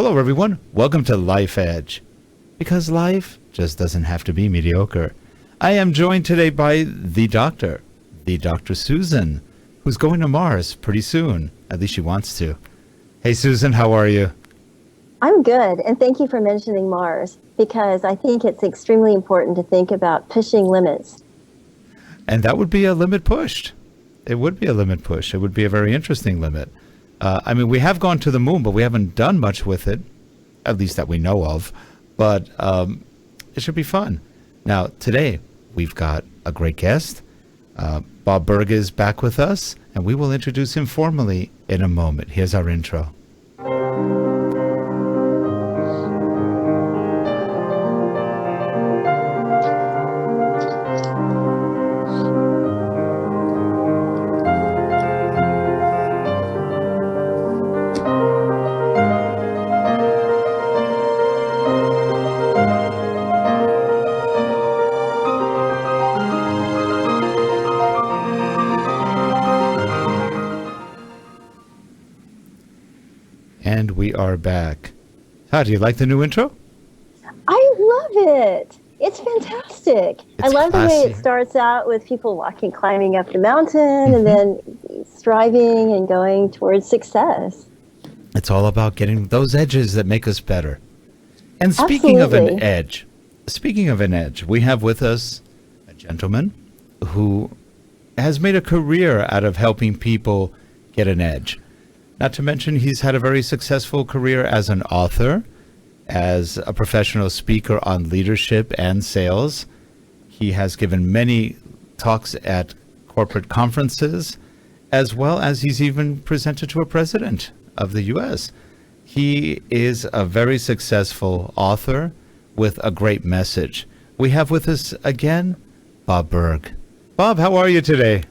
Hello, everyone. Welcome to LIFEedge. Because life just doesn't have to be mediocre. I am joined today by the Dr. Susan, who's going to Mars pretty soon. At least she wants to. Hey, Susan, how are you? I'm good, and thank you for mentioning Mars, because I think it's extremely important to think about pushing limits. And that would be a limit pushed. It would be a limit push. It would be a very interesting limit. We have gone to the moon, but we haven't done much with it, at least that we know of. But it should be fun. Now, today, we've got a great guest. Bob Burg is back with us, and we will introduce him formally in a moment. Here's our intro. And we are back. How do you like the new intro? I love it. It's fantastic. I love classy. The way it starts out with people climbing up the mountain and then striving and going towards success. It's all about getting those edges that make us better. And speaking of an edge, we have with us a gentleman who has made a career out of helping people get an edge. Not to mention, he's had a very successful career as an author, as a professional speaker on leadership and sales. He has given many talks at corporate conferences, as well as he's even presented to a president of the U.S. He is a very successful author with a great message. We have with us again, Bob Burg. Bob, how are you today?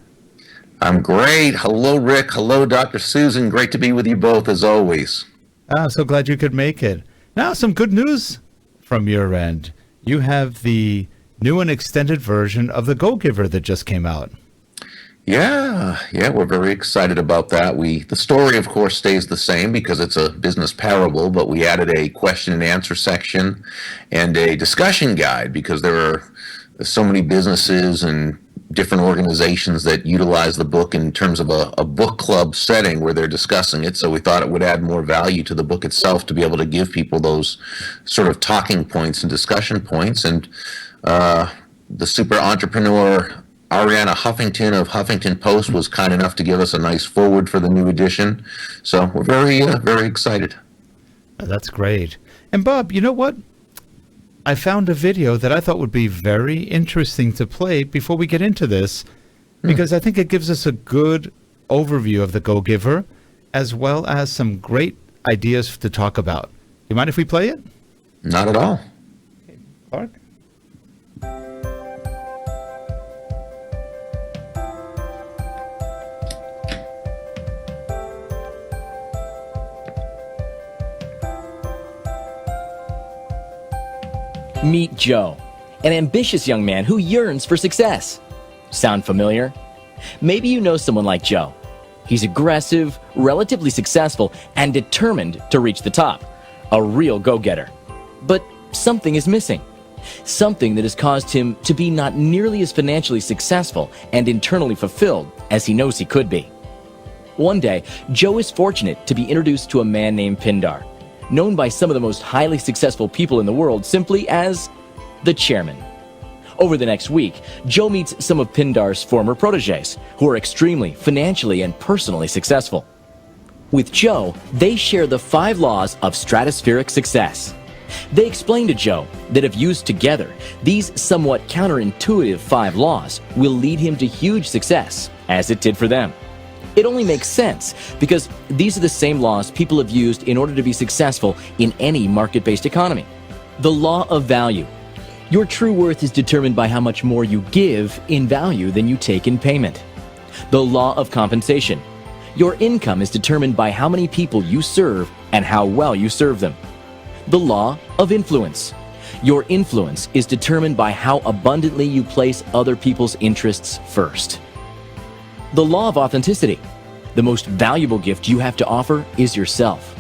I'm great. Hello, Rick. Hello, Dr. Susan. Great to be with you both, as always. So glad you could make it. Now, some good news from your end. You have the new and extended version of The Go-Giver that just came out. Yeah, we're very excited about that. The story, of course, stays the same because it's a business parable, but we added a question and answer section and a discussion guide because there are so many businesses and different organizations that utilize the book in terms of a book club setting where they're discussing it. So we thought it would add more value to the book itself to be able to give people those sort of talking points and discussion points. And the super entrepreneur Ariana Huffington of Huffington Post was kind enough to give us a nice forward for the new edition. So we're very excited. That's great. And Bob, you know what? I found a video that I thought would be very interesting to play before we get into this, because I think it gives us a good overview of the Go-Giver, as well as some great ideas to talk about. Do you mind if we play it? Not at all. Okay, Clark? Meet Joe, an ambitious young man who yearns for success. Sound familiar? Maybe you know someone like Joe. He's aggressive, relatively successful, and determined to reach the top. A real go-getter. But something is missing. Something that has caused him to be not nearly as financially successful and internally fulfilled as he knows he could be. One day, Joe is fortunate to be introduced to a man named Pindar, known by some of the most highly successful people in the world simply as the chairman. Over the next week, Joe meets some of Pindar's former protégés who are extremely financially and personally successful. With Joe, they share the 5 laws of stratospheric success. They explain to Joe that if used together, these somewhat counterintuitive 5 laws will lead him to huge success, as it did for them. It only makes sense because these are the same laws people have used in order to be successful in any market-based economy. The law of value. Your true worth is determined by how much more you give in value than you take in payment. The law of compensation. Your income is determined by how many people you serve and how well you serve them. The law of influence. Your influence is determined by how abundantly you place other people's interests first. The law of authenticity. The most valuable gift you have to offer is yourself.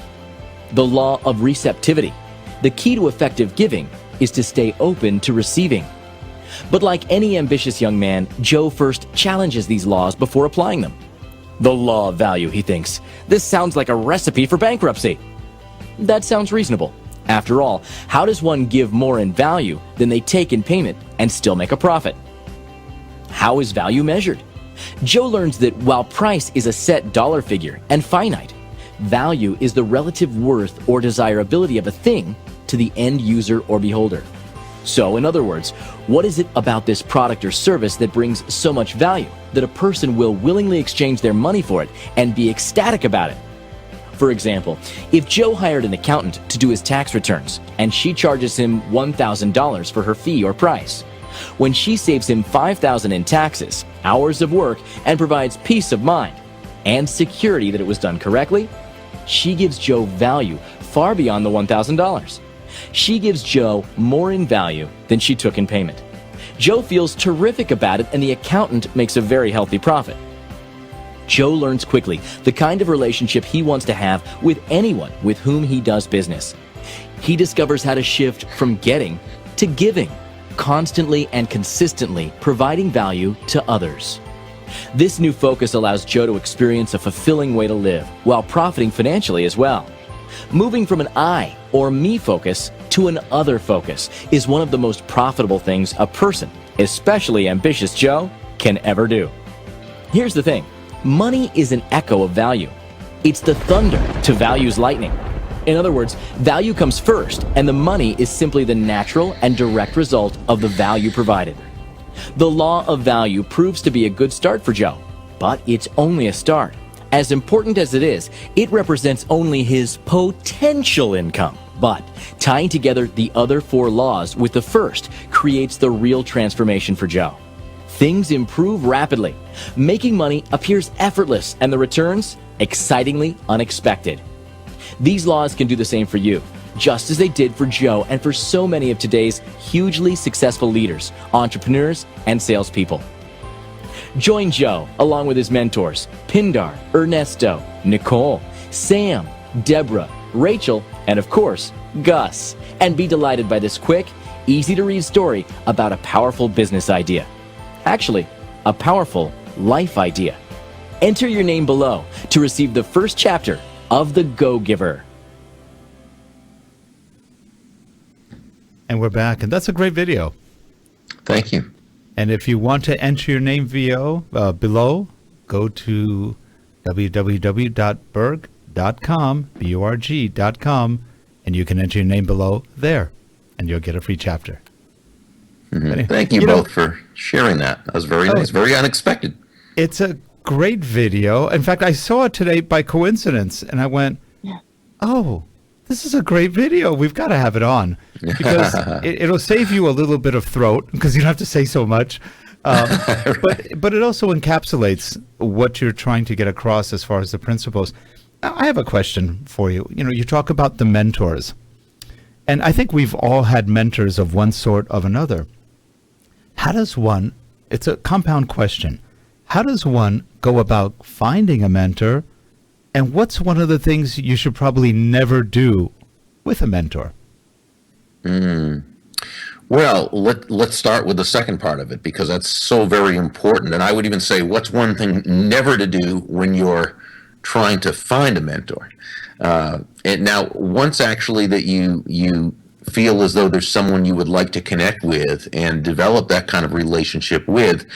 the law of receptivity. The key to effective giving is to stay open to receiving. But like any ambitious young man, Joe first challenges these laws before applying them. The law of value, he thinks. This sounds like a recipe for bankruptcy. That sounds reasonable. After all, how does one give more in value than they take in payment and still make a profit? How is value measured? Joe learns that while price is a set dollar figure and finite, value is the relative worth or desirability of a thing to the end user or beholder. So, in other words, what is it about this product or service that brings so much value that a person will willingly exchange their money for it and be ecstatic about it? For example, if Joe hired an accountant to do his tax returns and she charges him $1,000 for her fee or price, when she saves him $5,000 in taxes, hours of work, and provides peace of mind and security that it was done correctly, she gives Joe value far beyond the $1,000. She gives Joe more in value than she took in payment. Joe feels terrific about it, and the accountant makes a very healthy profit. Joe learns quickly the kind of relationship he wants to have with anyone with whom he does business. He discovers how to shift from getting to giving, constantly and consistently providing value to others. This new focus allows Joe to experience a fulfilling way to live while profiting financially as well. Moving from an I or me focus to an other focus is one of the most profitable things a person, especially ambitious Joe, can ever do. Here's the thing. Money is an echo of value. It's the thunder to value's lightning. In other words, value comes first, and the money is simply the natural and direct result of the value provided. The law of value proves to be a good start for Joe, but it's only a start. As important as it is, it represents only his potential income. But tying together the other four laws with the first creates the real transformation for Joe. Things improve rapidly. Making money appears effortless, and the returns excitingly unexpected. These laws can do the same for you, just as they did for Joe and for so many of today's hugely successful leaders, entrepreneurs, and salespeople. Join Joe along with his mentors, Pindar, Ernesto, Nicole, Sam, Deborah, Rachel, and of course, Gus, and be delighted by this quick, easy-to-read story about a powerful business idea. Actually, a powerful life idea. Enter your name below to receive the first chapter of The Go-Giver. And we're back, and that's a great video. Thank you. And if you want to enter your name below, go to www.burg.com, burg.com, and you can enter your name below there, and you'll get a free chapter. Mm-hmm. Thank you both for sharing that. That was very nice, very unexpected. It's a great video. In fact, I saw it today by coincidence, and I went, oh, this is a great video. We've got to have it on because it'll save you a little bit of throat because you don't have to say so much. Right. But it also encapsulates what you're trying to get across as far as the principles. Now, I have a question for you. You know, you talk about the mentors, and I think we've all had mentors of one sort or another. How does one, it's a compound question, how does one go about finding a mentor? And what's one of the things you should probably never do with a mentor? Well, let's start with the second part of it because that's so very important. And I would even say, what's one thing never to do when you're trying to find a mentor? And now, once actually that you feel as though there's someone you would like to connect with and develop that kind of relationship with,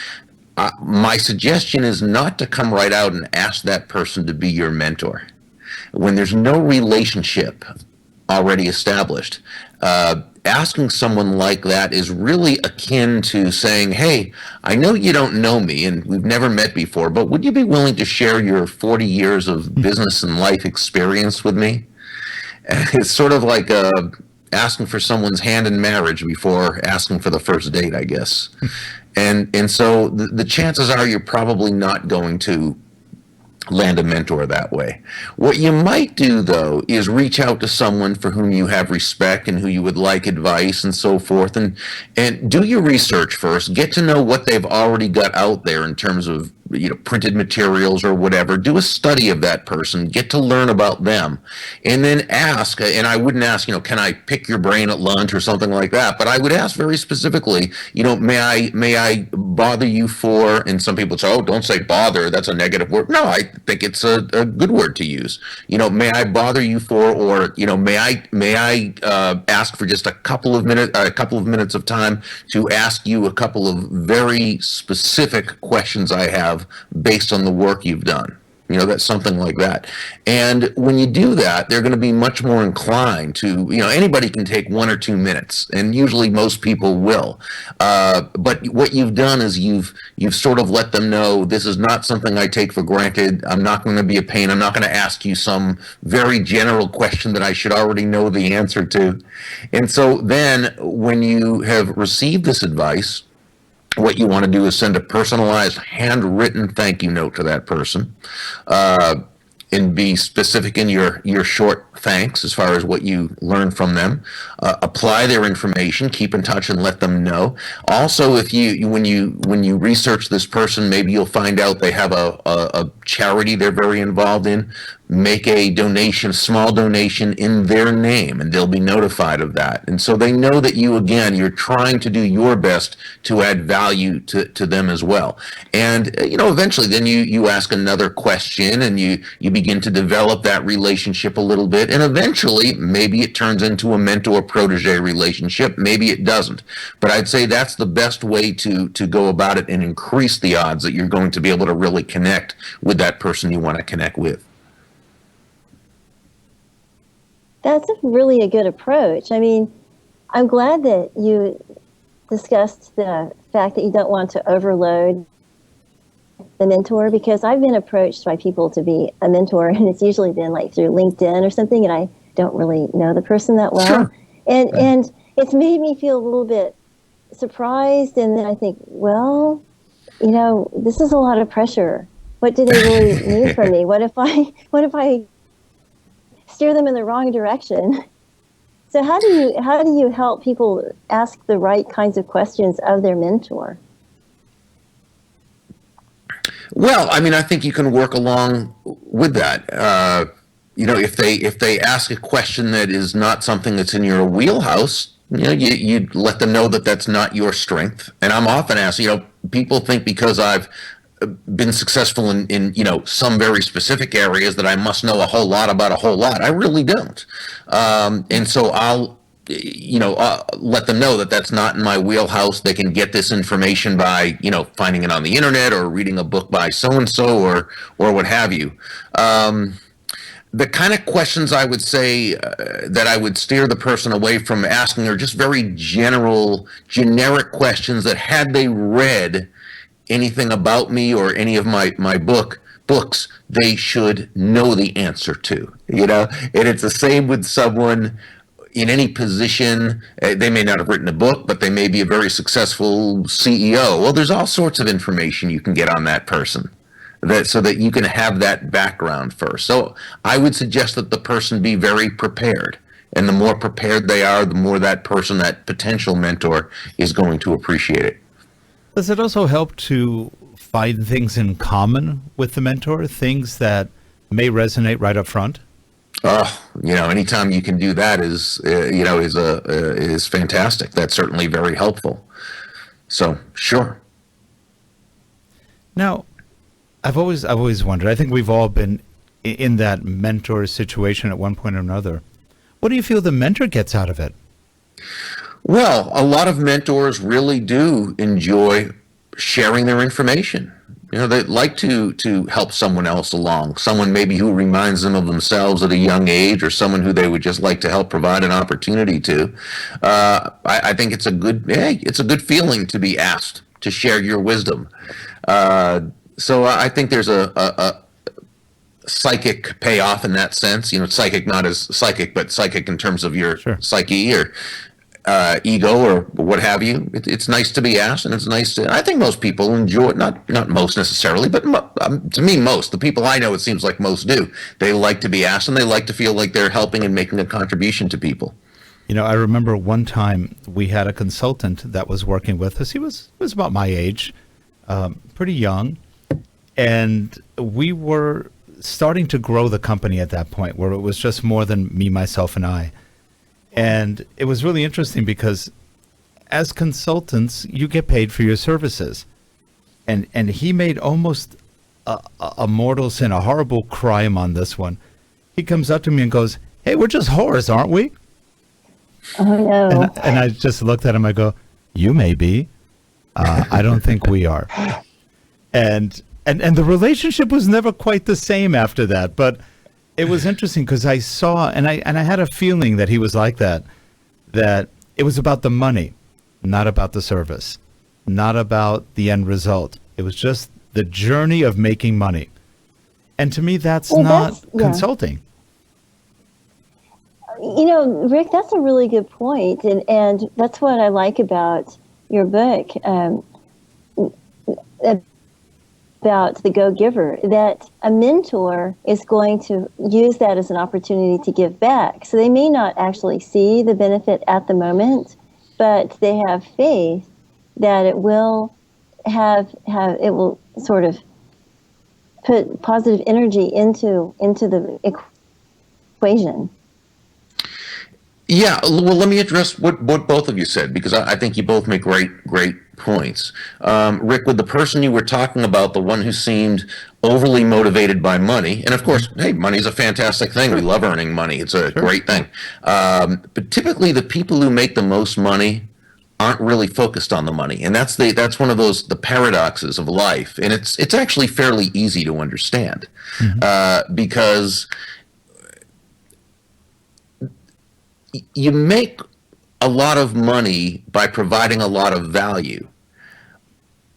my suggestion is not to come right out and ask that person to be your mentor. When there's no relationship already established, asking someone like that is really akin to saying, hey, I know you don't know me and we've never met before, but would you be willing to share your 40 years of business and life experience with me? It's sort of like asking for someone's hand in marriage before asking for the first date, I guess. And so the chances are you're probably not going to land a mentor that way. What you might do, though, is reach out to someone for whom you have respect and who you would like advice and so forth, and do your research first. Get to know what they've already got out there in terms of printed materials or whatever. Do a study of that person, get to learn about them, and then ask. And I wouldn't ask, can I pick your brain at lunch or something like that? But I would ask very specifically, may I bother you for? And some people say, oh, don't say bother. That's a negative word. No, I think it's a good word to use. May I bother you for, or may I ask for just a couple of minutes of time to ask you a couple of very specific questions I have based on the work you've done. That's something like that. And when you do that, they're going to be much more inclined to, anybody can take 1 or 2 minutes, and usually most people will. But what you've done is you've sort of let them know, this is not something I take for granted. I'm not going to be a pain. I'm not going to ask you some very general question that I should already know the answer to. And so then when you have received this advice, what you want to do is send a personalized, handwritten thank you note to that person, and be specific in your short thanks as far as what you learned from them. Apply their information, keep in touch, and let them know. Also, if when you research this person, maybe you'll find out they have a charity they're very involved in. Make a donation, small donation in their name, and they'll be notified of that. And so they know that you're trying to do your best to add value to them as well. And, eventually then you ask another question, and you begin to develop that relationship a little bit. And eventually, maybe it turns into a mentor-protege relationship. Maybe it doesn't. But I'd say that's the best way to go about it and increase the odds that you're going to be able to really connect with that person you want to connect with. That's really a good approach. I mean, I'm glad that you discussed the fact that you don't want to overload the mentor, because I've been approached by people to be a mentor, and it's usually been like through LinkedIn or something, and I don't really know the person that well. Sure. And it's made me feel a little bit surprised, and then I think, well, this is a lot of pressure. What do they really need from me? What if I steer them in the wrong direction? So how do you help people ask the right kinds of questions of their mentor? Well, I think you can work along with that. If they ask a question that is not something that's in your wheelhouse, you let them know that that's not your strength. And I'm often asked, people think because I've been successful in some very specific areas that I must know a whole lot about a whole lot. I really don't. And so I'll let them know that that's not in my wheelhouse. They can get this information by, finding it on the internet or reading a book by so-and-so or what have you. The kind of questions I would say that I would steer the person away from asking are just very generic questions that, had they read anything about me or any of my books, they should know the answer to, and it's the same with someone in any position. They may not have written a book, but they may be a very successful CEO. Well, there's all sorts of information you can get on that person so that you can have that background first. So I would suggest that the person be very prepared. And the more prepared they are, the more that person, that potential mentor, is going to appreciate it. Does it also help to find things in common with the mentor, things that may resonate right up front? Anytime you can do that is fantastic. That's certainly very helpful. So, sure. Now, I've always wondered, I think we've all been in that mentor situation at one point or another. What do you feel the mentor gets out of it? Well, a lot of mentors really do enjoy sharing their information. They like to help someone else along, someone maybe who reminds them of themselves at a young age, or someone who they would just like to help provide an opportunity to. I think it's a good feeling to be asked to share your wisdom. So I think there's a psychic payoff in that sense. Psychic not as psychic, but psychic in terms of your psyche or ego or what have you. It's nice to be asked, and it's nice to. I think most people enjoy it. Not most necessarily, but to me, most the people I know, it seems like most do. They like to be asked, and they like to feel like they're helping and making a contribution to people. I remember one time we had a consultant that was working with us. He was about my age, pretty young. And we were starting to grow the company at that point where it was just more than me, myself, and I. And it was really interesting because as consultants, you get paid for your services. And he made almost a mortal sin, a horrible crime on this one. He comes up to me and goes, "Hey, we're just whores, aren't we?" Oh, no. And I just looked at him. I go, "You may be. I don't think we are." And the relationship was never quite the same after that. But it was interesting because I saw, and I had a feeling that he was like that it was about the money, not about the service, not about the end result. It was just the journey of making money. And to me, that's not consulting. You know, Rick, that's a really good point. And that's what I like about your book, about the go-giver, that a mentor is going to use that as an opportunity to give back. So they may not actually see the benefit at the moment, but they have faith that it will it will sort of put positive energy into the equation. Yeah, well, let me address what both of you said, because I think you both make great points. Rick, with the person you were talking about, the one who seemed overly motivated by money, and of course, hey, money is a fantastic thing. We love earning money. It's a great thing. But typically the people who make the most money aren't really focused on the money. And that's one of the paradoxes of life. And it's actually fairly easy to understand, because you make a lot of money by providing a lot of value,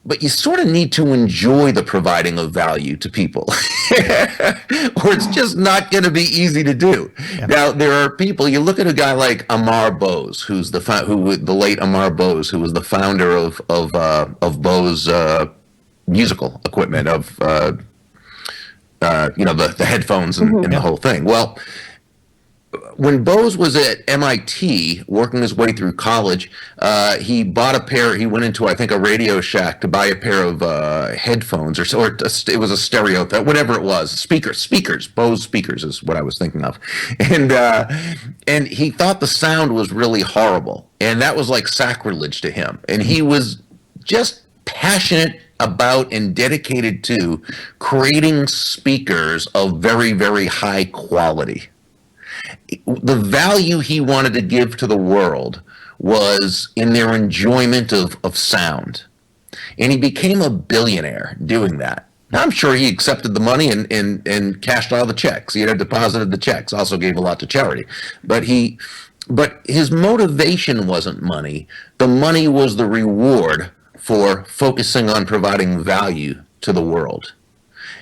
but you sort of need to enjoy the providing of value to people, or it's just not going to be easy to do. Yeah. Now, there are people, you look at a guy like Amar Bose, who's the late Amar Bose, who was the founder of Bose musical equipment, the headphones and the whole thing. Well, when Bose was at MIT working his way through college, he bought a pair. He went into, I think, a Radio Shack to buy a pair of headphones, or it was a stereo, whatever it was, speakers. Bose speakers is what I was thinking of, and he thought the sound was really horrible, and that was like sacrilege to him. And he was just passionate about and dedicated to creating speakers of very, very high quality. The value he wanted to give to the world was in their enjoyment of sound. And he became a billionaire doing that. Now, I'm sure he accepted the money and cashed all the checks. He had deposited the checks, also gave a lot to charity. But his motivation wasn't money. The money was the reward for focusing on providing value to the world.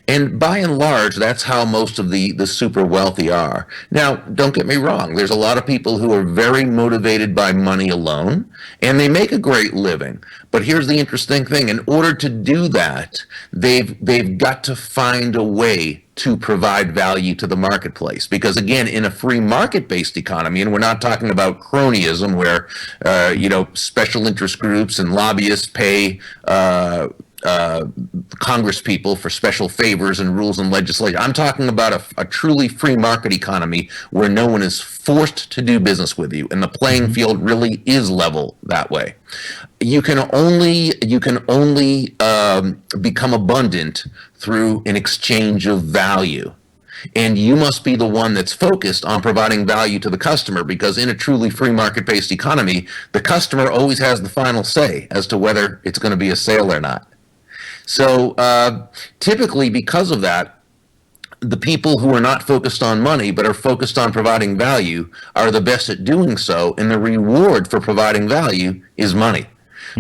And by and large, that's how most of the super wealthy are. Now, don't get me wrong. There's a lot of people who are very motivated by money alone, and they make a great living. But here's the interesting thing. In order to do that, they've got to find a way to provide value to the marketplace. Because again, in a free market-based economy, and we're not talking about cronyism where, special interest groups and lobbyists pay Congress people for special favors and rules and legislation. I'm talking about a truly free market economy where no one is forced to do business with you, and the playing field really is level that way. You can only become abundant through an exchange of value. And you must be the one that's focused on providing value to the customer, because in a truly free market-based economy, the customer always has the final say as to whether it's going to be a sale or not. So typically, because of that, the people who are not focused on money but are focused on providing value are the best at doing so, and the reward for providing value is money.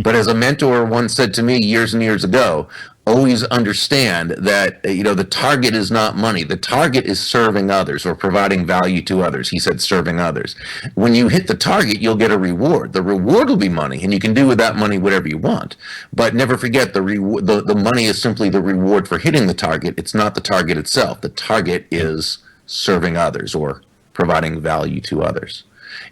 But as a mentor once said to me years and years ago, always understand that, the target is not money. The target is serving others or providing value to others. He said serving others. When you hit the target, you'll get a reward. The reward will be money, and you can do with that money whatever you want. But never forget, the money is simply the reward for hitting the target. It's not the target itself. The target is serving others or providing value to others.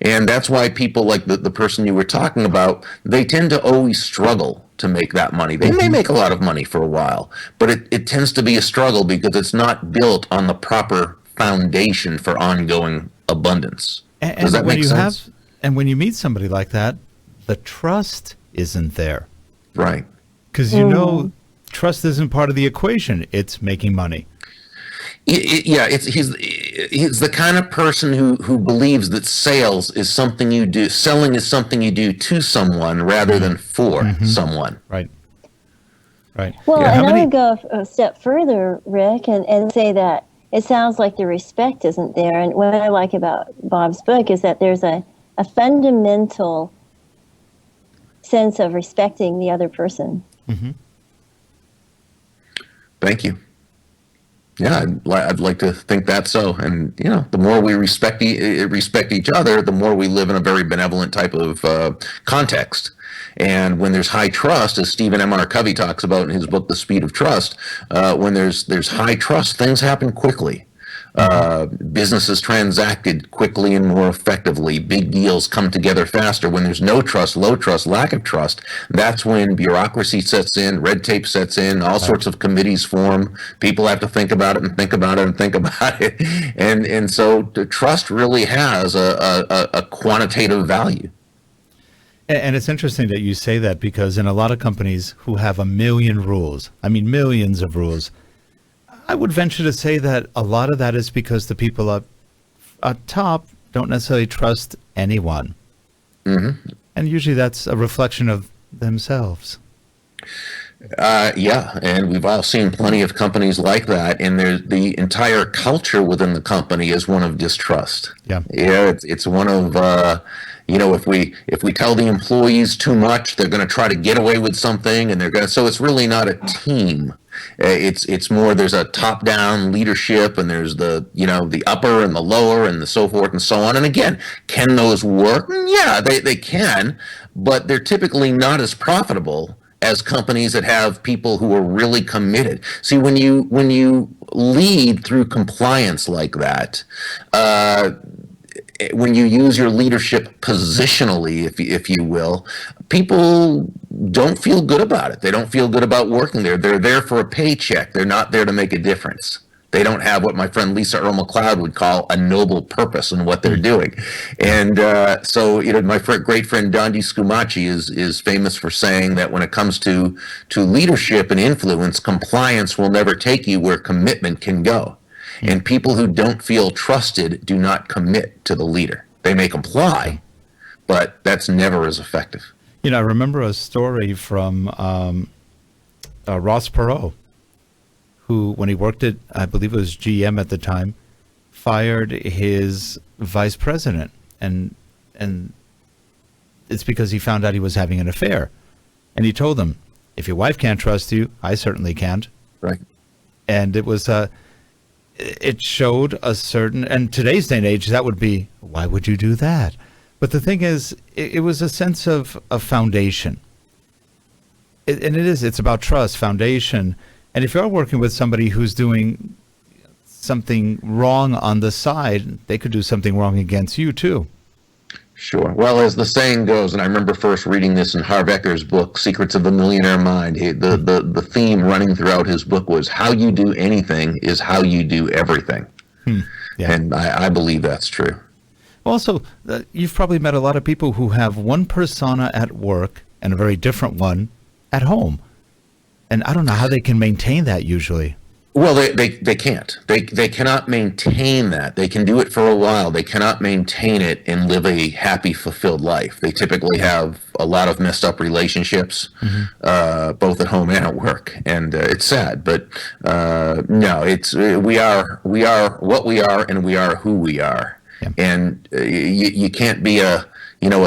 And that's why people like the person you were talking about, they tend to always struggle to make that money. They may make a lot of money for a while, but it tends to be a struggle because it's not built on the proper foundation for ongoing abundance. Does that make sense? And when you meet somebody like that, the trust isn't there. Right. Because trust isn't part of the equation. It's making money. He's the kind of person who believes that sales is something you do, selling is something you do to someone rather than for someone. Right. Right. Well, and I would go a step further, Rick, and say that it sounds like the respect isn't there. And what I like about Bob's book is that there's a fundamental sense of respecting the other person. Mm-hmm. Thank you. Yeah, I'd like to think that's so. And, the more we respect each other, the more we live in a very benevolent type of context. And when there's high trust, as Stephen M. R. Covey talks about in his book, The Speed of Trust, when there's high trust, things happen quickly. Businesses transacted quickly and more effectively. Big deals come together faster. When there's no trust, low trust, lack of trust, that's when bureaucracy sets in, red tape sets in, all sorts of committees form. People have to think about it and think about it and think about it. And so the trust really has a quantitative value. And it's interesting that you say that, because in a lot of companies who have a million rules, millions of rules, I would venture to say that a lot of that is because the people up top don't necessarily trust anyone. Mm-hmm. And usually that's a reflection of themselves. Yeah, and we've all seen plenty of companies like that, and the entire culture within the company is one of distrust. Yeah, it's one of if we tell the employees too much, they're going to try to get away with something, and so it's really not a team. It's more, there's a top-down leadership, and there's the upper and the lower and the so forth and so on. And again, can those work? Yeah, they can, but they're typically not as profitable as companies that have people who are really committed. See, when you lead through compliance like that, when you use your leadership positionally, if you will, people don't feel good about it. They don't feel good about working there. They're there for a paycheck. They're not there to make a difference. They don't have what my friend Lisa Earl McLeod would call a noble purpose in what they're doing. And so my great friend Dondi Scumaci is famous for saying that when it comes to leadership and influence, compliance will never take you where commitment can go. And people who don't feel trusted do not commit to the leader. They may comply, but that's never as effective. I remember a story from Ross Perot, who, when he worked at, I believe it was GM at the time, fired his vice president. And it's because he found out he was having an affair. And he told him, if your wife can't trust you, I certainly can't. Right. And it was it showed a certain, and today's day and age, that would be, why would you do that? But the thing is, it was a sense of a foundation. It's about trust, foundation. And if you're working with somebody who's doing something wrong on the side, they could do something wrong against you too. Sure. Well, as the saying goes, and I remember first reading this in Harv Eker's book, Secrets of the Millionaire Mind, the theme running throughout his book was, how you do anything is how you do everything. Yeah. And I believe that's true. Also, you've probably met a lot of people who have one persona at work and a very different one at home. And I don't know how they can maintain that usually. Well, they can't. They cannot maintain that. They can do it for a while. They cannot maintain it and live a happy, fulfilled life. They typically have a lot of messed up relationships, both at home and at work, and it's sad. But no, it's we are what we are, and we are who we are. Yeah. And you can't be a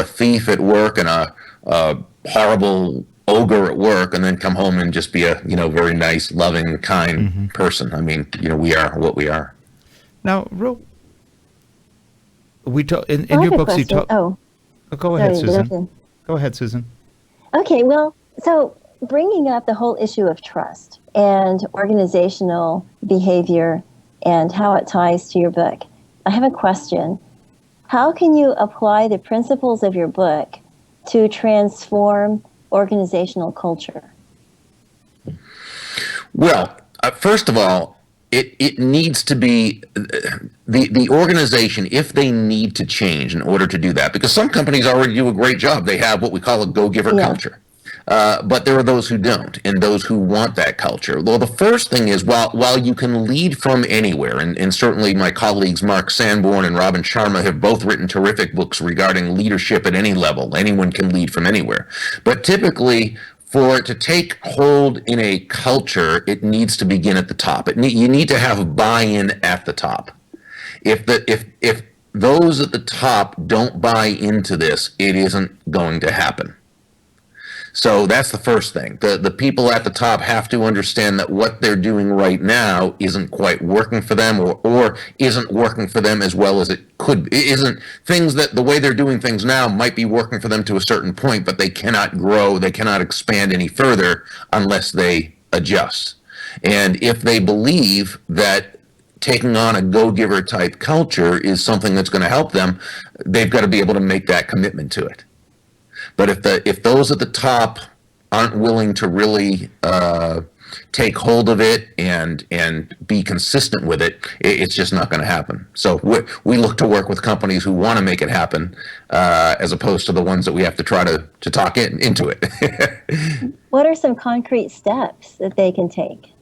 thief at work and a horrible ogre at work and then come home and just be a very nice, loving, kind person. I mean, we are what we are. Now, we talk in your books. You talk. Oh, go ahead, Susan. Go ahead, Susan. Okay, well, so bringing up the whole issue of trust and organizational behavior and how it ties to your book, I have a question. How can you apply the principles of your book to transform organizational culture? Well, first of all, it needs to be the organization, if they need to change in order to do that, because some companies already do a great job. They have what we call a go-giver culture. But there are those who don't, and those who want that culture. Well, the first thing is, while you can lead from anywhere, and certainly my colleagues Mark Sanborn and Robin Sharma have both written terrific books regarding leadership at any level. Anyone can lead from anywhere. But typically, for it to take hold in a culture, it needs to begin at the top. You need to have buy-in at the top. If those at the top don't buy into this, it isn't going to happen. So that's the first thing. The people at the top have to understand that what they're doing right now isn't quite working for them, or isn't working for them as well as it could. It isn't things that the way they're doing things now might be working for them to a certain point, but they cannot grow, they cannot expand any further unless they adjust. And if they believe that taking on a go-giver type culture is something that's going to help them, they've got to be able to make that commitment to it. But if those at the top aren't willing to really take hold of it and be consistent with it, it's just not going to happen. So we look to work with companies who want to make it happen, as opposed to the ones that we have to try to talk into it. What are some concrete steps that they can take?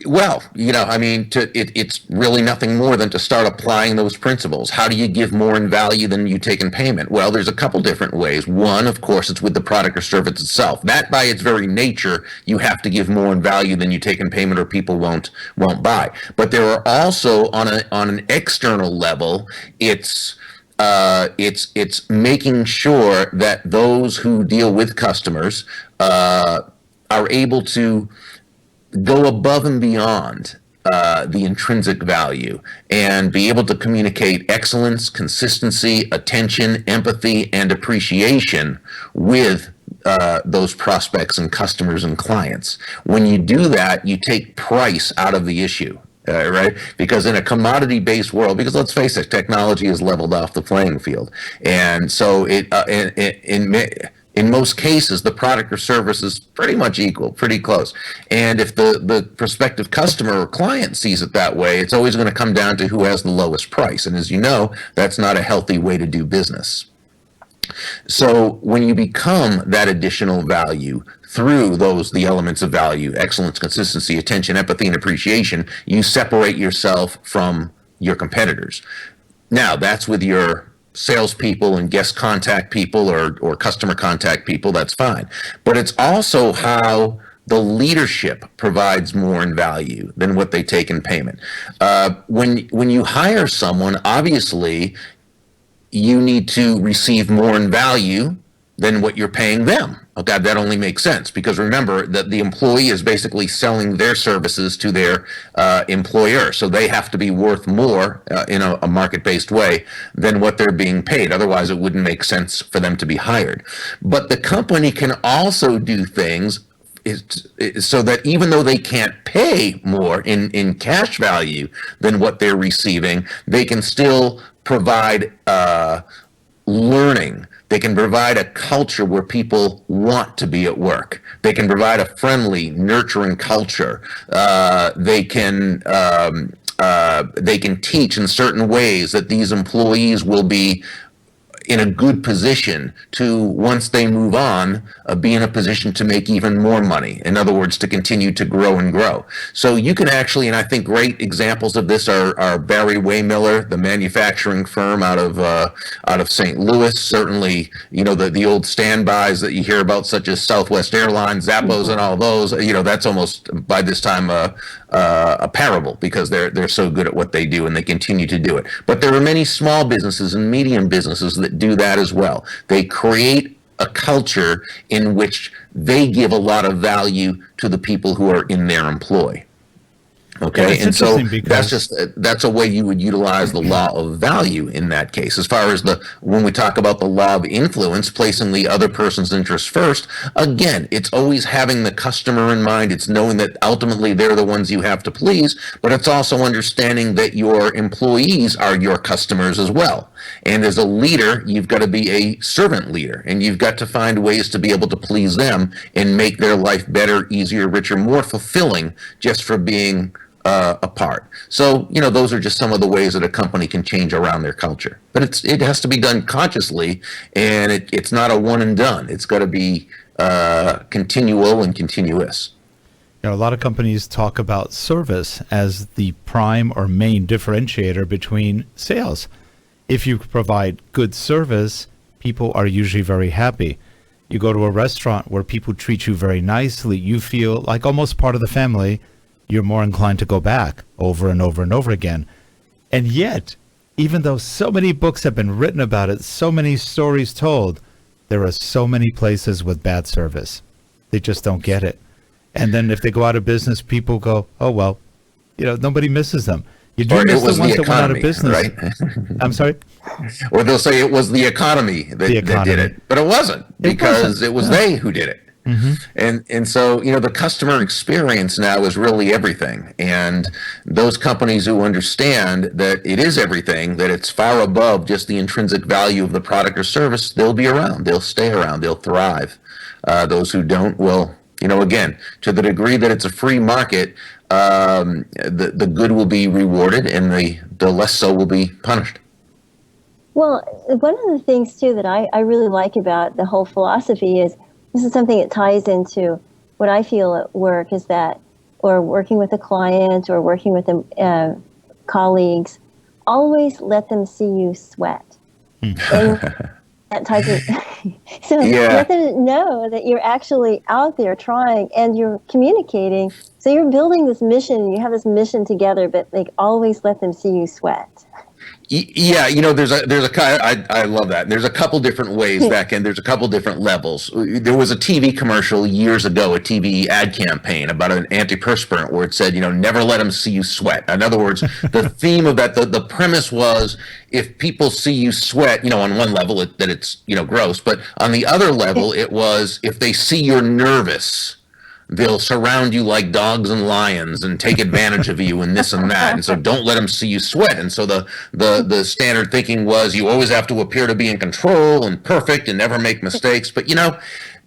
Well, it's really nothing more than to start applying those principles. How do you give more in value than you take in payment? Well, there's a couple different ways. One, of course, it's with the product or service itself. That, by its very nature, you have to give more in value than you take in payment, or people won't buy. But there are also, on an external level, it's making sure that those who deal with customers are able to go above and beyond the intrinsic value and be able to communicate excellence, consistency, attention, empathy, and appreciation with those prospects and customers and clients. When you do that, you take price out of the issue. Right? Because in a commodity-based world, because let's face it, technology has leveled off the playing field. And so in most cases, the product or service is pretty much equal, pretty close. And if the prospective customer or client sees it that way, it's always going to come down to who has the lowest price. And as you know, that's not a healthy way to do business. So when you become that additional value through the elements of value, excellence, consistency, attention, empathy, and appreciation, you separate yourself from your competitors. Now, that's with your salespeople and guest contact people or customer contact people, that's fine. But it's also how the leadership provides more in value than what they take in payment. When you hire someone, obviously, you need to receive more in value than what you're paying them. Okay, that only makes sense, because remember that the employee is basically selling their services to their employer, so they have to be worth more in a market-based way than what they're being paid. Otherwise, it wouldn't make sense for them to be hired. But the company can also do things so that even though they can't pay more in cash value than what they're receiving, they can still provide learning. They can provide a culture where people want to be at work. They can provide a friendly, nurturing culture. They can teach in certain ways that these employees will be in a good position to, once they move on, be in a position to make even more money. In other words, to continue to grow and grow. So you can actually, and I think great examples of this are Barry Waymiller, the manufacturing firm out of St. Louis. Certainly, the old standbys that you hear about, such as Southwest Airlines, Zappos, and all those. That's almost by this time a parable, because they're so good at what they do and they continue to do it. But there are many small businesses and medium businesses that do that as well. They create a culture in which they give a lot of value to the people who are in their employ. Okay, it's and so interesting because that's a way you would utilize the law of value in that case. As far as when we talk about the law of influence, placing the other person's interests first, again, it's always having the customer in mind. It's knowing that ultimately they're the ones you have to please, but it's also understanding that your employees are your customers as well. And as a leader, you've got to be a servant leader, and you've got to find ways to be able to please them and make their life better, easier, richer, more fulfilling just for being a part. So, those are just some of the ways that a company can change around their culture. But it has to be done consciously, and it's not a one and done. It's got to be continual and continuous. A lot of companies talk about service as the prime or main differentiator between sales. If you provide good service, people are usually very happy. You go to a restaurant where people treat you very nicely, you feel like almost part of the family. You're more inclined to go back over and over and over again. And yet, even though so many books have been written about it, so many stories told, there are so many places with bad service. They just don't get it. And then if they go out of business, people go, oh, well, nobody misses them. You do miss the ones that went out of business. Right? I'm sorry? Or they'll say it was the economy that did it. But it wasn't, because it was they who did it. Mm-hmm. And so, the customer experience now is really everything. And those companies who understand that it is everything, that it's far above just the intrinsic value of the product or service, they'll be around. They'll stay around. They'll thrive. Those who don't will, again, to the degree that it's a free market, the good will be rewarded and the less so will be punished. Well, one of the things, too, that I really like about the whole philosophy is, this is something that ties into what I feel at work, is that, or working with a client or working with colleagues, always let them see you sweat. And that ties in. So let them know that you're actually out there trying and you're communicating. So you're building this mission, you have this mission together, but always let them see you sweat. Yeah, there's a I love that. There's a couple different ways back in. There's a couple different levels. There was a TV commercial years ago, a TV ad campaign about an antiperspirant where it said, never let them see you sweat. In other words, the theme of that, the premise was, if people see you sweat, on one level that it's, gross, but on the other level, it was, if they see you're nervous, they'll surround you like dogs and lions and take advantage of you and this and that. And so don't let them see you sweat. And so the standard thinking was, you always have to appear to be in control and perfect and never make mistakes. But,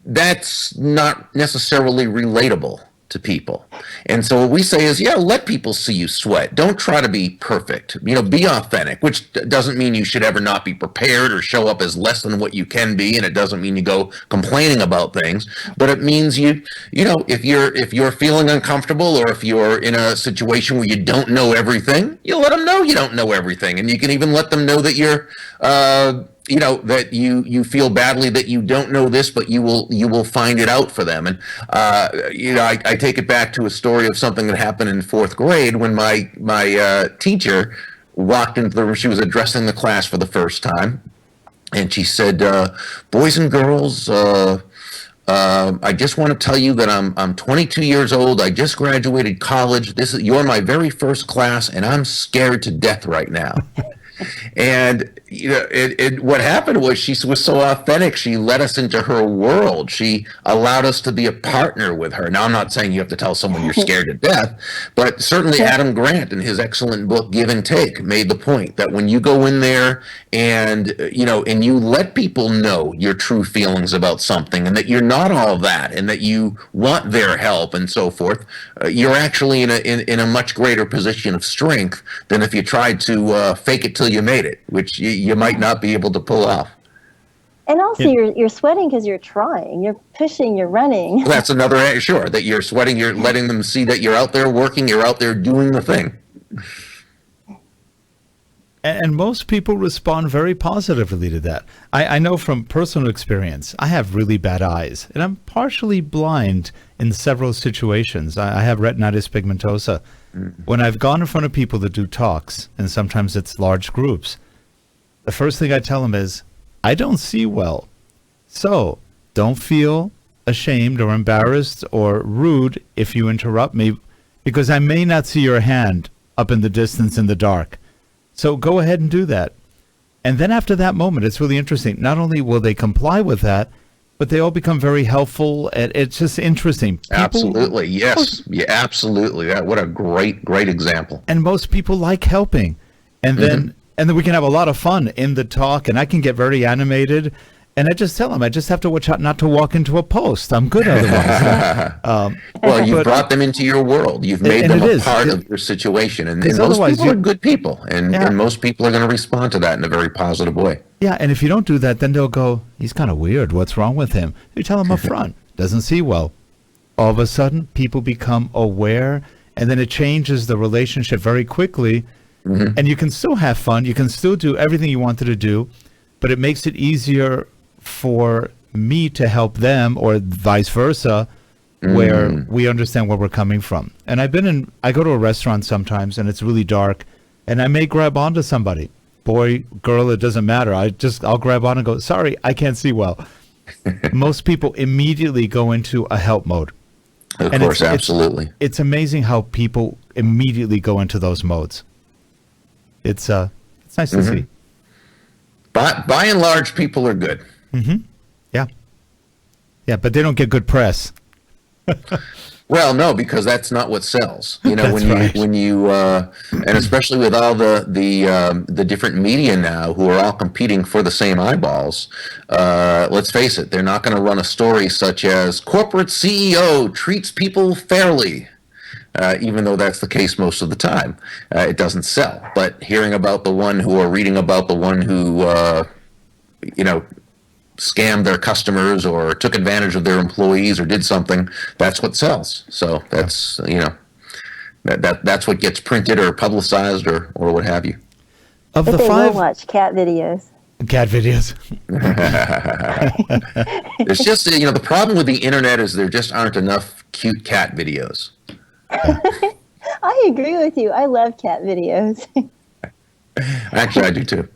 that's not necessarily relatable to people. And so what we say is, let people see you sweat. Don't try to be perfect. Be authentic, which doesn't mean you should ever not be prepared or show up as less than what you can be, and it doesn't mean you go complaining about things, but it means if you're feeling uncomfortable, or if you're in a situation where you don't know everything, you let them know you don't know everything, and you can even let them know that you're that you feel badly that you don't know this, but you will find it out for them. And I take it back to a story of something that happened in fourth grade when my teacher walked into the room. She was addressing the class for the first time, and she said, "Boys and girls, I just want to tell you that I'm 22 years old. I just graduated college. You're my very first class, and I'm scared to death right now." And what happened was, she was so authentic. She let us into her world. She allowed us to be a partner with her. Now, I'm not saying you have to tell someone you're scared to death, but certainly Adam Grant, in his excellent book Give and Take, made the point that when you go in there and and you let people know your true feelings about something, and that you're not all that, and that you want their help and so forth, you're actually in a much greater position of strength than if you tried to fake it till you made it, which you might not be able to pull off. And also, you're sweating because you're trying, you're pushing, you're running. That's another, sure, that you're sweating, you're letting them see that you're out there working, you're out there doing the thing. And most people respond very positively to that. I know from personal experience, I have really bad eyes, and I'm partially blind in several situations. I have retinitis pigmentosa. When I've gone in front of people to do talks, and sometimes it's large groups, the first thing I tell them is, I don't see well. So don't feel ashamed or embarrassed or rude if you interrupt me. because I may not see your hand up in the distance in the dark. So go ahead and do that. And then after that moment, it's really interesting. Not only will they comply with that, but they all become very helpful. And it's just interesting. Absolutely. Yes. Yeah, absolutely. What a great example. And most people like helping. And then we can have a lot of fun in the talk, and I can get very animated. And I just tell them, I just have to watch out not to walk into a post. I'm good otherwise. Well, you've brought them into your world. You've made them a part of your situation. And most people are good people. And most people are going to respond to that in a very positive way. Yeah, and if you don't do that, then they'll go, he's kind of weird. What's wrong with him? You tell him up front. Doesn't see well. All of a sudden, people become aware, and then it changes the relationship very quickly. And you can still have fun. You can still do everything you wanted to do, but it makes it easier for me to help them, or vice versa, where we understand where we're coming from. And I go to a restaurant sometimes, and it's really dark, and I may grab onto somebody. Boy, girl, it doesn't matter. I'll grab on and go, sorry, I can't see well. Most people immediately go into a help mode. Of course, absolutely. It's amazing how people immediately go into those modes. It's nice to see. By and large, people are good. Yeah, but they don't get good press. Well, no, because that's not what sells. You know, That's when you and especially with all the different media now who are all competing for the same eyeballs. Let's face it, they're not going to run a story such as corporate CEO treats people fairly. Even though that's the case most of the time, it doesn't sell. But hearing about the one who, or reading about the one who, scammed their customers or took advantage of their employees or did something, that's what sells. So that's, that's what gets printed or publicized or what have you. But they will watch cat videos. Cat videos. There's just, the problem with the internet is there just aren't enough cute cat videos. I agree with you. I love cat videos. Actually, I do too.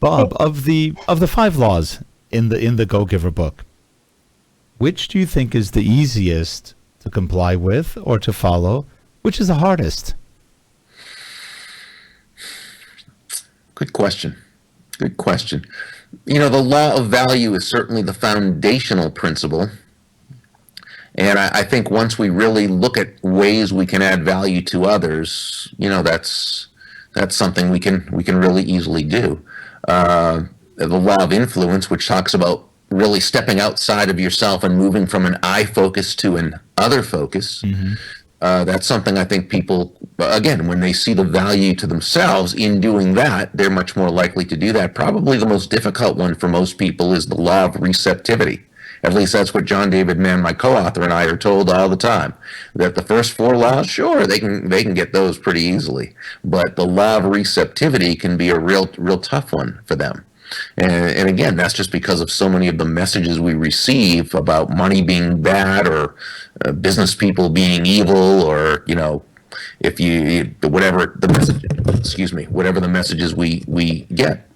Bob, of the 5 laws in the Go Giver book, which do you think is the easiest to comply with or to follow? Which is the hardest? Good question. The law of value is certainly the foundational principle. And I think once we really look at ways we can add value to others, that's something we can really easily do. The law of influence, which talks about really stepping outside of yourself and moving from an I focus to an other focus. That's something I think people, again, when they see the value to themselves in doing that, they're much more likely to do that. Probably the most difficult one for most people is the law of receptivity. At least that's what John David Mann, my co-author, and I are told all the time. That the first 4 laws, sure, they can get those pretty easily. But the law of receptivity can be a real tough one for them. And again, that's just because of so many of the messages we receive about money being bad or business people being evil, or whatever the messages we get.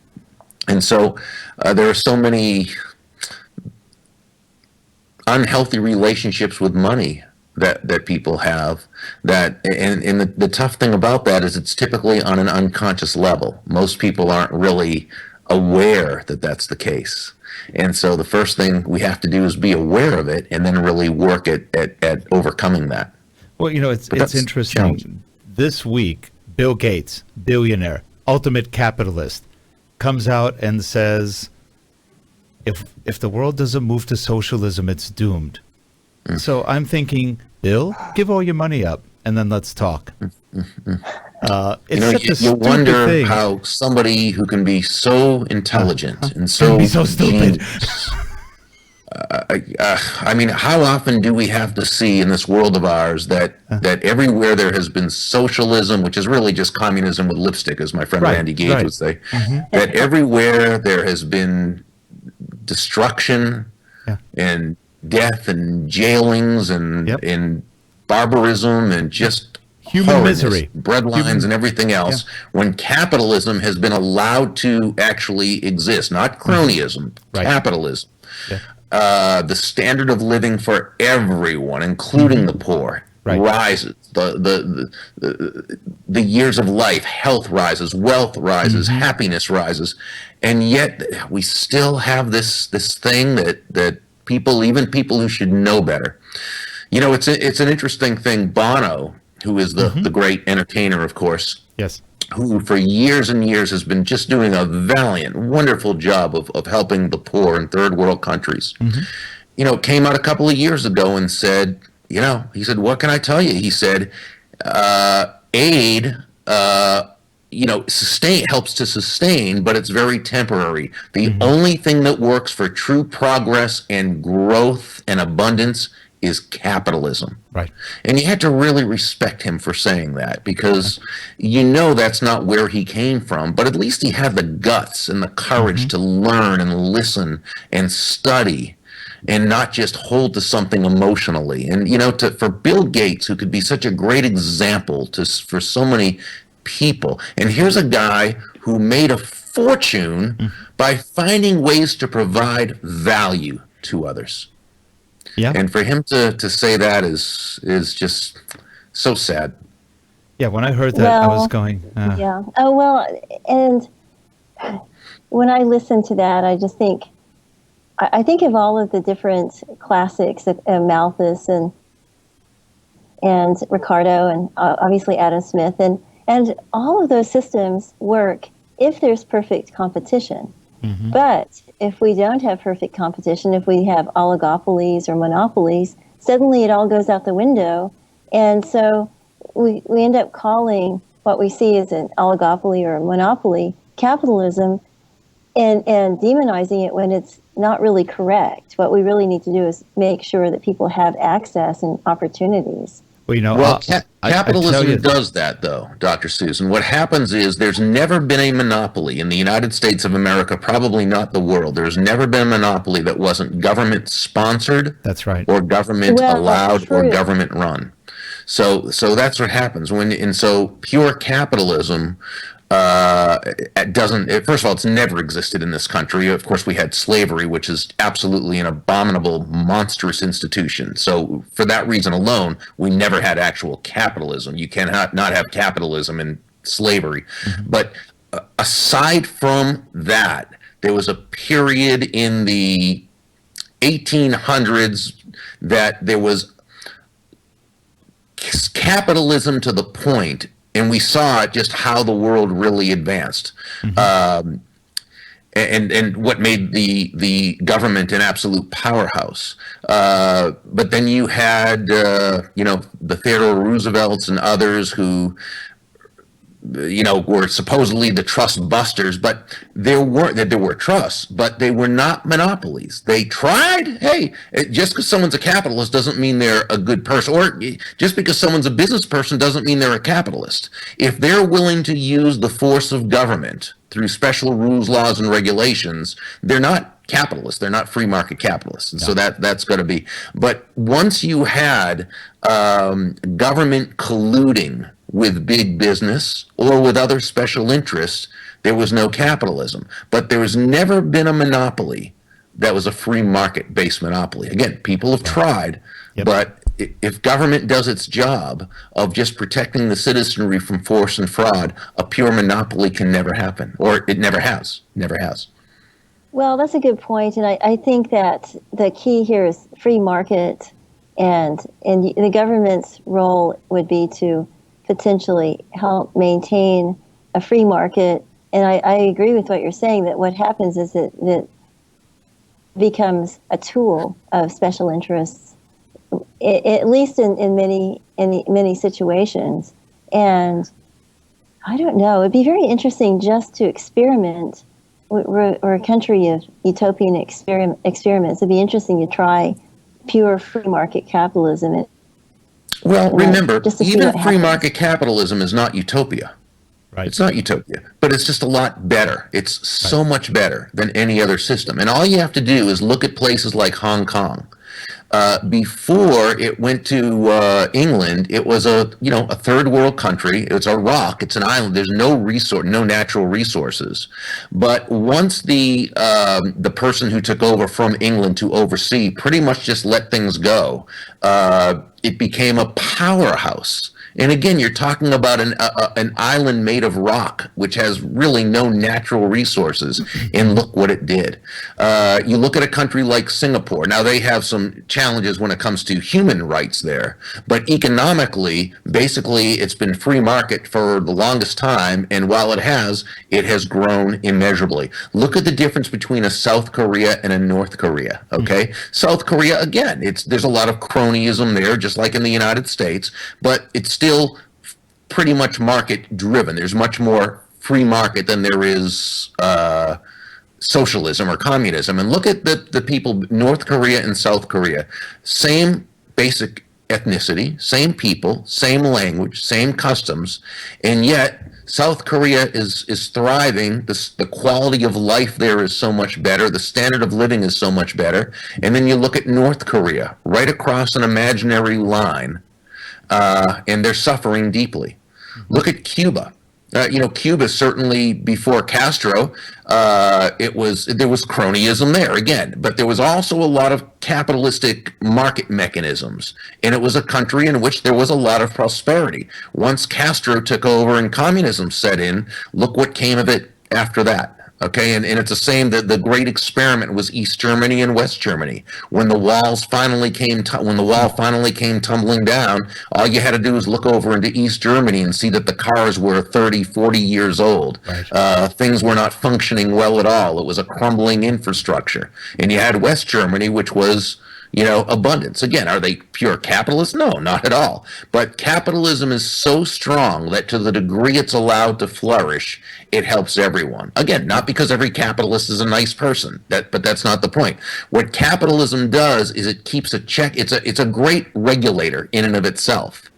And so there are so many unhealthy relationships with money that people have, and the tough thing about that is it's typically on an unconscious level. Most people aren't really aware that that's the case. And so the first thing we have to do is be aware of it and then really work at overcoming that. Well, it's interesting. This week, Bill Gates, billionaire, ultimate capitalist, comes out and says, if the world doesn't move to socialism, it's doomed. So I'm thinking, Bill, give all your money up and then let's talk. You wonder thing. How somebody who can be so intelligent and so stupid. How often do we have to see in this world of ours that everywhere there has been socialism, which is really just communism with lipstick, as my friend Randy Gage would say, that everywhere there has been destruction and death and jailings and barbarism and just human misery, breadlines and everything else, when capitalism has been allowed to actually exist, not cronyism, capitalism. The standard of living for everyone, including the poor, Right. rises. The years of life, health rises, wealth rises, happiness rises, and yet we still have this thing that people, even people who should know better. You know, it's an interesting thing. Bono, who is the great entertainer, of course, Yes. who for years and years has been just doing a valiant, wonderful job of helping the poor in third world countries. You know, came out a couple of years ago and said, you know, he said, what can I tell you? He said, aid, you know, helps to sustain, but it's very temporary. The only thing that works for true progress and growth and abundance is capitalism. Right. And you had to really respect him for saying that, because you know that's not where he came from, but at least he had the guts and the courage to learn and listen and study and not just hold to something emotionally. And, you know, for Bill Gates, who could be such a great example for so many people. And here's a guy who made a fortune by finding ways to provide value to others. Yeah. And for him to say that is just so sad. Yeah. When I heard that, I was going. Yeah. Oh, well, and when I listen to that, I just think, I think of all of the different classics of Malthus and Ricardo and obviously Adam Smith, and all of those systems work if there's perfect competition. But if we don't have perfect competition, if we have oligopolies or monopolies, suddenly it all goes out the window. And so we end up calling what we see as an oligopoly or a monopoly capitalism, and demonizing it when it's not really correct. What we really need to do is make sure that people have access and opportunities. Well, you know, Well, I capitalism does that, though, Dr. Susan. What happens is there's never been a monopoly in the United States of America, probably not the world. There's never been a monopoly that wasn't government sponsored. That's right. Or government allowed true. or government run. So that's what happens and so pure capitalism doesn't. First of all, it's never existed in this country. Of course, we had slavery, which is absolutely an abominable, monstrous institution. So for that reason alone, we never had actual capitalism. You cannot not have capitalism and slavery. But aside from that, there was a period in the 1800s that there was capitalism to the point, and we saw just how the world really advanced, and what made the government an absolute powerhouse. But then you had, you know, the Theodore Roosevelts and others who, you know, were supposedly the trust busters, but there were trusts, but they were not monopolies. They tried. Hey, just because someone's a capitalist doesn't mean they're a good person, or just because someone's a business person doesn't mean they're a capitalist. If they're willing to use the force of government through special rules, laws, and regulations, they're not capitalists. They're not free market capitalists. And so that's got to be. But once you had government colluding with big business or with other special interests, there was no capitalism. But there has never been a monopoly that was a free market-based monopoly. Again, people have tried, but if government does its job of just protecting the citizenry from force and fraud, a pure monopoly can never happen, or it never has. Never has. Well, that's a good point, and I think that the key here is free market, and the government's role would be to potentially help maintain a free market. And I agree with what you're saying, that what happens is that it becomes a tool of special interests, at least in many situations. And I don't know, it'd be very interesting just to experiment. We're a country of utopian experiments. It'd be interesting to try pure free market capitalism. Well, remember, even free happens. market capitalism is not utopia. Right. It's not utopia, but it's just a lot better. It's so much better than any other system. And all you have to do is look at places like Hong Kong. Before it went to England, it was a third world country. It's a rock. It's an island. There's no natural resources. But once the person who took over from England to oversee pretty much just let things go, it became a powerhouse. And again, you're talking about an island made of rock, which has really no natural resources. And look what it did. You look at a country like Singapore. Now, they have some challenges when it comes to human rights there. But economically, basically, it's been free market for the longest time. And while it has grown immeasurably. Look at the difference between a South Korea and a North Korea. Okay. South Korea, again, there's a lot of cronyism there, just like in the United States, but it's still pretty much market driven. There's much more free market than there is socialism or communism. And look at the people, North Korea and South Korea, same basic ethnicity, same people, same language, same customs, and yet South Korea is thriving. The quality of life there is so much better. The standard of living is so much better. And then you look at North Korea, right across an imaginary line, and they're suffering deeply. Look at Cuba. Cuba, certainly before Castro, there was cronyism there again, but there was also a lot of capitalistic market mechanisms, and it was a country in which there was a lot of prosperity. Once Castro took over and communism set in, look what came of it after that. Okay, and it's the same. The great experiment was East Germany and West Germany. When the wall finally came tumbling down, all you had to do was look over into East Germany and see that the cars were 30, 40 years old. Right. Things were not functioning well at all. It was a crumbling infrastructure. And you had West Germany, which was abundance. Again, are they pure capitalists? No, not at all. But capitalism is so strong that to the degree it's allowed to flourish, it helps everyone. Again, not because every capitalist is a nice person, but that's not the point. What capitalism does is it keeps a check. It's a great regulator in and of itself,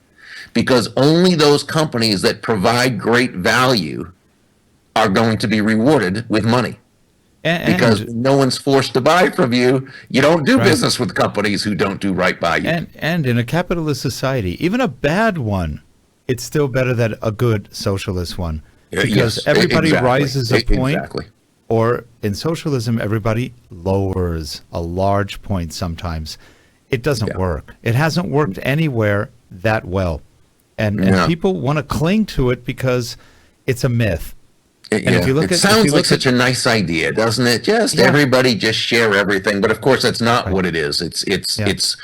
because only those companies that provide great value are going to be rewarded with money. Because no one's forced to buy from you. You don't do business with companies who don't do right by you. And in a capitalist society, even a bad one, it's still better than a good socialist one. Because everybody rises a point, or in socialism, everybody lowers a large point sometimes. It doesn't work. It hasn't worked anywhere that well. And people want to cling to it because it's a myth. If you look it sounds like such a nice idea, doesn't it? Everybody just share everything, but of course that's not what it is. It's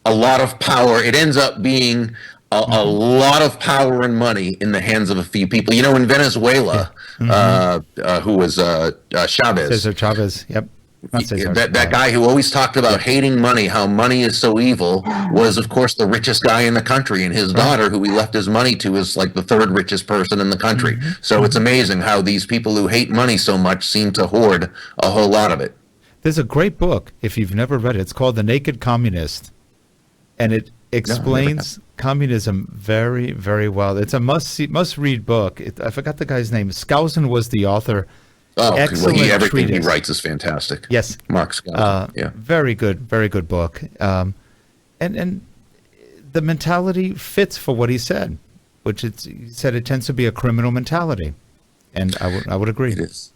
a lot of power. It ends up being a lot of power and money in the hands of a few people. In Venezuela, who was Chavez. Cesar Chavez. Yep. That guy who always talked about hating money, how money is so evil, was of course the richest guy in the country, and his daughter, who he left his money to, is like the third richest person in the country. So it's amazing how these people who hate money so much seem to hoard a whole lot of it. There's a great book, if you've never read it. It's called The Naked Communist, and it explains communism very, very well. It's a must-read book. I forgot the guy's name. Skousen was the author. Excellent everything treatise. He writes is fantastic. Yes. Mark Skousen. Very good book. And the mentality fits for what he said, he said it tends to be a criminal mentality. And I would agree. It is.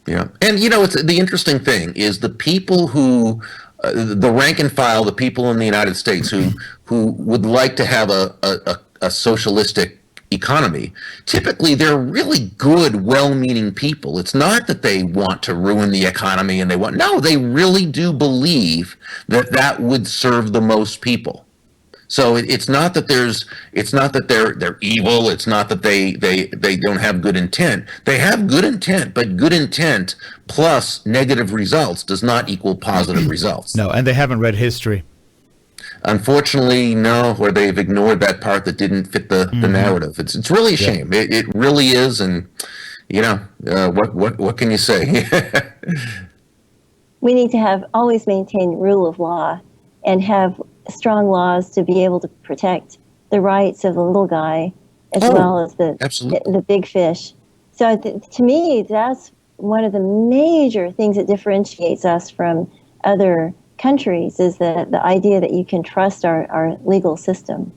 Yeah. And, it's the interesting thing is the people who, the rank and file, the people in the United States who would like to have a socialistic economy, typically they're really good, well-meaning people. It's not that they want to ruin the economy and they really do believe that would serve the most people. So it's not that they're evil. It's not that they don't have good intent. They have good intent, but good intent plus negative results does not equal positive results. No, and they haven't read history. Unfortunately, no, or they've ignored that part that didn't fit the narrative. It's really a shame. It really is, and what can you say? We need to always maintain rule of law and have strong laws to be able to protect the rights of the little guy as well as the big fish. So to me, that's one of the major things that differentiates us from other countries, is the idea that you can trust our legal system.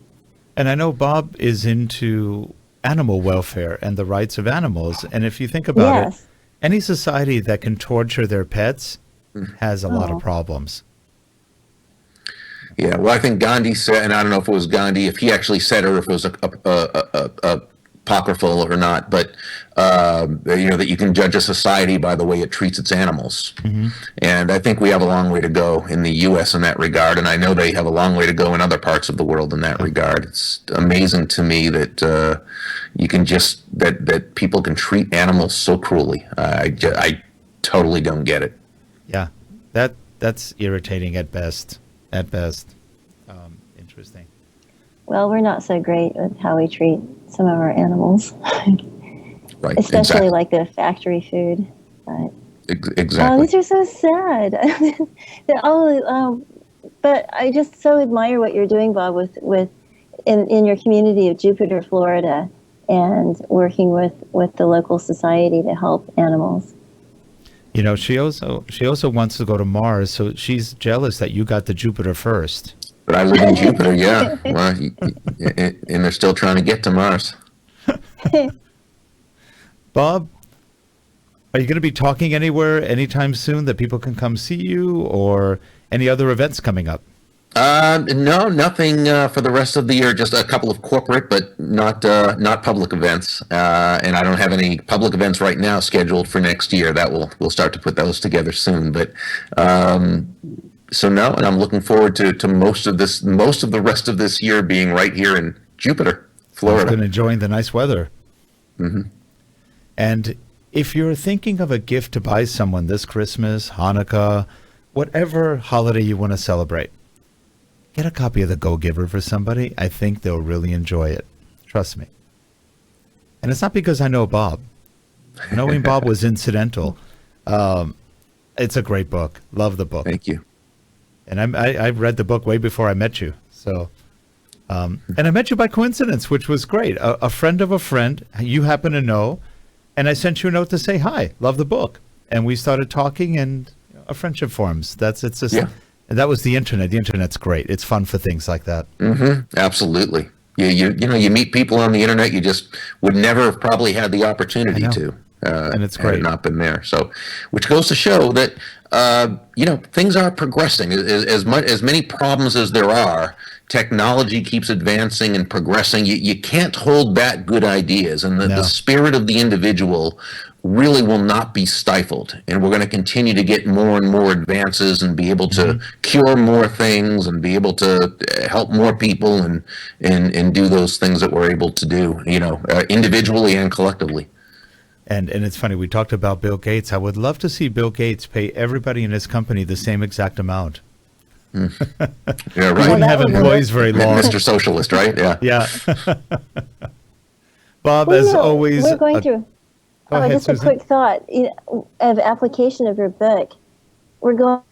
And I know Bob is into animal welfare and the rights of animals. And if you think about it, any society that can torture their pets has a lot of problems. Yeah, well, I think Gandhi said, and I don't know if it was Gandhi, if he actually said it, or if it was a apocryphal or not, but that you can judge a society by the way it treats its animals. Mm-hmm. And I think we have a long way to go in the U.S. in that regard, and I know they have a long way to go in other parts of the world in that regard. It's amazing to me that you can just that people can treat animals so cruelly. I totally don't get it. Yeah, that's irritating at best. At best. Interesting. Well, we're not so great with how we treat some of our animals, Right. especially Exactly. like the factory food. But Exactly. these are so sad. But I just so admire what you're doing, Bob, with in your community of Jupiter, Florida, and working with the local society to help animals. You know, she also wants to go to Mars, so she's jealous that you got to Jupiter first. But I live in Jupiter, yeah. Well, and they're still trying to get to Mars. Bob, are you going to be talking anywhere anytime soon that people can come see you, or any other events coming up? No, nothing for the rest of the year. Just a couple of corporate, but not public events. And I don't have any public events right now scheduled for next year. We'll start to put those together soon. But so no, and I'm looking forward to most of the rest of this year being right here in Jupiter, Florida. And enjoying the nice weather. Mm-hmm. And if you're thinking of a gift to buy someone this Christmas, Hanukkah, whatever holiday you want to celebrate, get a copy of The Go-Giver for somebody. I think they'll really enjoy it. Trust me. And it's not because I know Bob. Knowing Bob was incidental. It's a great book. Love the book. Thank you. And I read the book way before I met you. So, and I met you by coincidence, which was great. A friend of a friend you happen to know, and I sent you a note to say hi. Love the book, and we started talking, and a friendship forms. And that was the internet. The internet's great. It's fun for things like that. Mm-hmm. Absolutely. You meet people on the internet you just would never have probably had the opportunity to. And it's great. Had it not been there. So, which goes to show that things are progressing. As many problems as there are, technology keeps advancing and progressing. You can't hold back good ideas, and the spirit of the individual really will not be stifled. And we're going to continue to get more and more advances and be able to cure more things and be able to help more people and do those things that we're able to do, individually and collectively. And it's funny, we talked about Bill Gates. I would love to see Bill Gates pay everybody in his company the same exact amount. Yeah, He right. wouldn't have employees very long. Mr. Socialist, right? Yeah. Yeah. Bob, as always. We're going through. Go ahead, just Susan. a quick thought of application of your book. We're going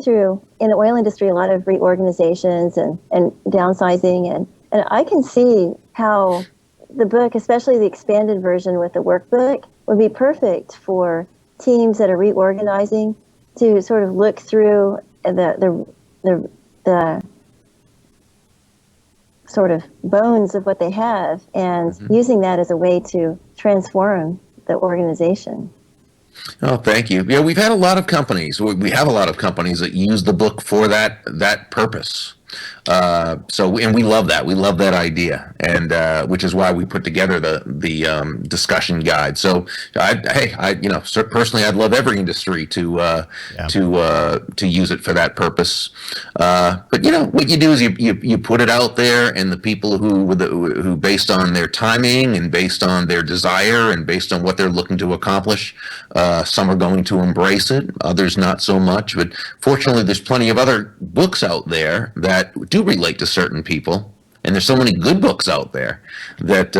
through in the oil industry a lot of reorganizations and downsizing, and I can see how the book, especially the expanded version with the workbook, would be perfect for teams that are reorganizing to sort of look through the sort of bones of what they have and using that as a way to transform the organization. Oh, thank you. Yeah, we've had a lot of companies. We have a lot of companies that use the book for that purpose. And we love that. We love that idea, and which is why we put together the discussion guide. So, personally, I'd love every industry to use it for that purpose. But what you do is you put it out there, and the people who based on their timing and based on their desire and based on what they're looking to accomplish, some are going to embrace it, others not so much. But fortunately, there's plenty of other books out there that do relate to certain people, and there's so many good books out there that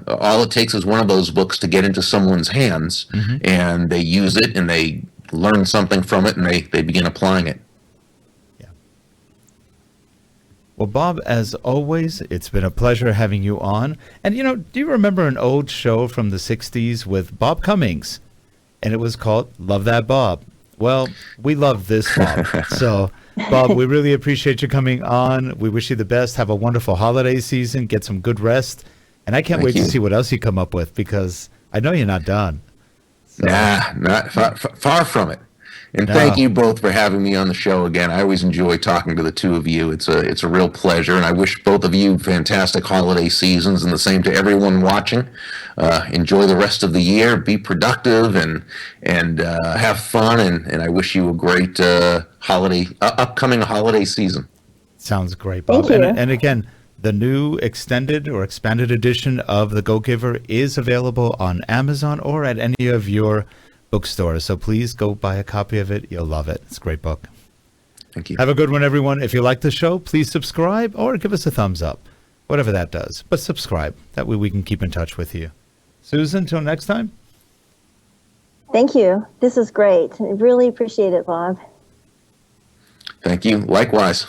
all it takes is one of those books to get into someone's hands, and they use it and they learn something from it, and they begin applying it. Yeah. Well, Bob, as always, it's been a pleasure having you on. And do you remember an old show from the 60s with Bob Cummings? And it was called Love That Bob. Well, we love this Bob. So, Bob, we really appreciate you coming on. We wish you the best. Have a wonderful holiday season. Get some good rest. And I can't wait to see what else you come up with, because I know you're not done. So. Nah, not far from it. And No. thank you both for having me on the show again. I always enjoy talking to the two of you. It's a real pleasure, and I wish both of you fantastic holiday seasons, and the same to everyone watching. Enjoy the rest of the year, be productive, and have fun, and I wish you a great upcoming holiday season. Sounds great, Bob. Thank you. And again, the new extended or expanded edition of The Go-Giver is available on Amazon or at any of your bookstores. So please go buy a copy of it. You'll love it. It's a great book. Thank you. Have a good one, everyone. If you like the show, please subscribe or give us a thumbs up, whatever that does. But subscribe. That way we can keep in touch with you. Susan, until next time. Thank you. This is great. I really appreciate it, Bob. Thank you. Likewise.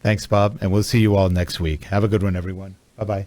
Thanks, Bob. And we'll see you all next week. Have a good one, everyone. Bye-bye.